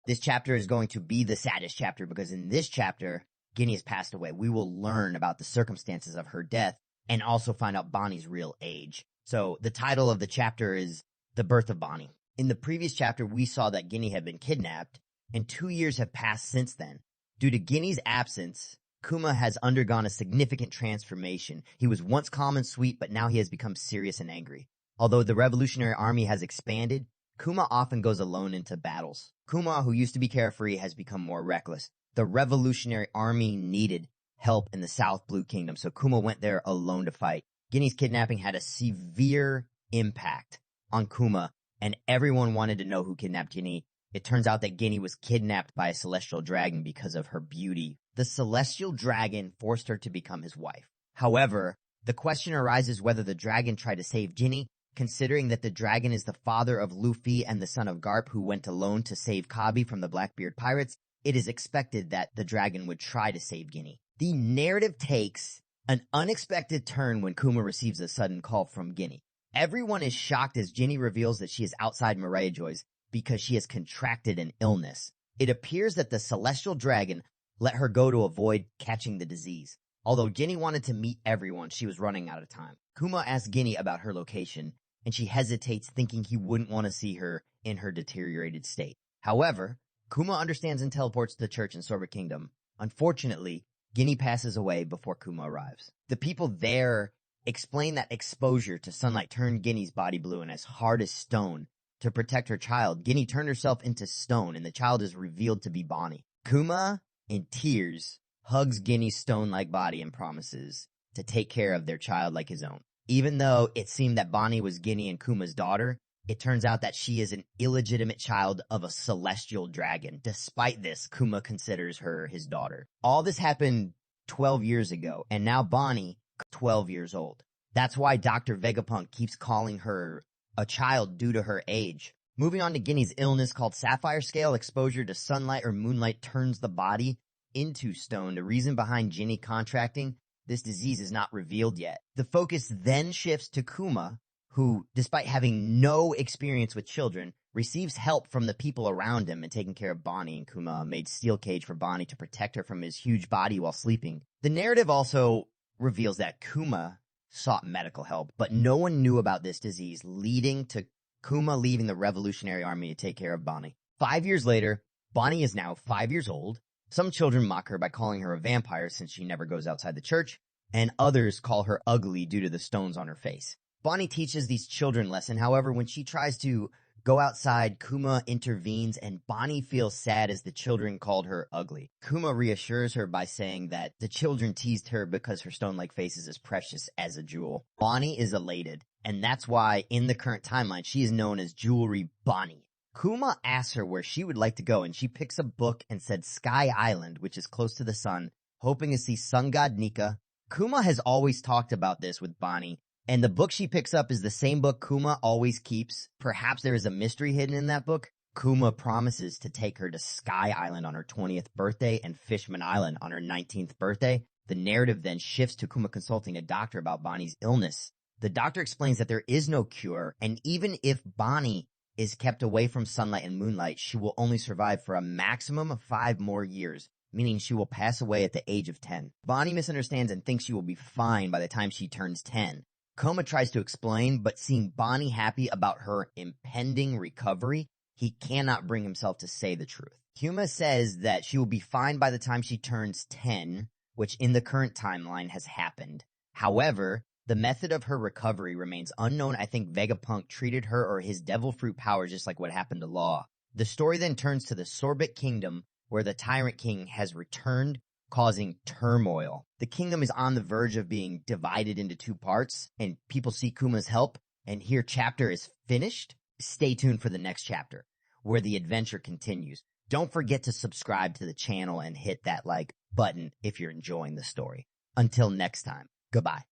This chapter is going to be the saddest chapter because in this chapter, Guinea has passed away. We will learn about the circumstances of her death and also find out Bonnie's real age. So the title of the chapter is The Birth of Bonnie. In the previous chapter, we saw that Guinea had been kidnapped, and 2 years have passed since then. Due to Guinea's absence, Kuma has undergone a significant transformation. He was once calm and sweet, but now he has become serious and angry. Although the Revolutionary Army has expanded, Kuma often goes alone into battles. Kuma, who used to be carefree, has become more reckless. The Revolutionary Army needed help in the South Blue Kingdom, so Kuma went there alone to fight. Guinea's kidnapping had a severe impact on Kuma, and everyone wanted to know who kidnapped Guinea. It turns out that Guinea was kidnapped by a celestial dragon because of her beauty. The celestial dragon forced her to become his wife. However, the question arises whether the dragon tried to save Guinea, considering that the dragon is the father of Luffy and the son of Garp, who went alone to save Kabi from the Blackbeard pirates. It is expected that the dragon would try to save Guinea. The narrative takes an unexpected turn when Kuma receives a sudden call from Guinea. Everyone is shocked as Ginny reveals that she is outside Mireia Joy's because she has contracted an illness. It appears that the celestial dragon let her go to avoid catching the disease. Although Ginny wanted to meet everyone, she was running out of time. Kuma asks Guinea about her location, and she hesitates, thinking he wouldn't want to see her in her deteriorated state. However, Kuma understands and teleports to the church in Sorbet Kingdom. Unfortunately, Guinea passes away before Kuma arrives. The people there explain that exposure to sunlight turned Guinea's body blue and as hard as stone. To protect her child, Guinea turned herself into stone, and the child is revealed to be Bonnie. Kuma, in tears, hugs Guinea's stone-like body and promises to take care of their child like his own. Even though it seemed that Bonnie was Guinea and Kuma's daughter, it turns out that she is an illegitimate child of a celestial dragon. Despite this, Kuma considers her his daughter. All this happened 12 years ago, and now Bonnie, 12 years old. That's why Dr. Vegapunk keeps calling her a child due to her age. Moving on to Guinea's illness called Sapphire Scale, exposure to sunlight or moonlight turns the body into stone. The reason behind Ginny contracting this disease is not revealed yet. The focus then shifts to Kuma, who, despite having no experience with children, receives help from the people around him in taking care of Bonnie, and Kuma made steel cage for Bonnie to protect her from his huge body while sleeping. The narrative also reveals that Kuma sought medical help, but no one knew about this disease, leading to Kuma leaving the Revolutionary Army to take care of Bonnie. 5 years later, Bonnie is now 5 years old. Some children mock her by calling her a vampire since she never goes outside the church, and others call her ugly due to the stones on her face. Bonnie teaches these children lesson. However, when she tries to go outside, Kuma intervenes, and Bonnie feels sad as the children called her ugly. Kuma reassures her by saying that the children teased her because her stone-like face is as precious as a jewel. Bonnie is elated, and that's why in the current timeline, she is known as Jewelry Bonnie. Kuma asks her where she would like to go, and she picks a book and said Sky Island, which is close to the sun, hoping to see sun god Nika. Kuma has always talked about this with Bonnie, and the book she picks up is the same book Kuma always keeps. Perhaps there is a mystery hidden in that book. Kuma promises to take her to Sky Island on her 20th birthday and Fishman Island on her 19th birthday. The narrative then shifts to Kuma consulting a doctor about Bonnie's illness. The doctor explains that there is no cure, and even if Bonnie is kept away from sunlight and moonlight, she will only survive for a maximum of 5 more years, meaning she will pass away at the age of 10. Bonnie misunderstands and thinks she will be fine by the time she turns 10. Kuma tries to explain, but seeing Bonnie happy about her impending recovery, he cannot bring himself to say the truth. Kuma says that she will be fine by the time she turns 10, which in the current timeline has happened. However, the method of her recovery remains unknown. I think Vegapunk treated her or his devil fruit power just like what happened to Law. The story then turns to the Sorbet Kingdom, where the Tyrant King has returned, causing turmoil. The kingdom is on the verge of being divided into 2 parts, and people seek Kuma's help, and here chapter is finished. Stay tuned for the next chapter, where the adventure continues. Don't forget to subscribe to the channel and hit that like button if you're enjoying the story. Until next time, goodbye.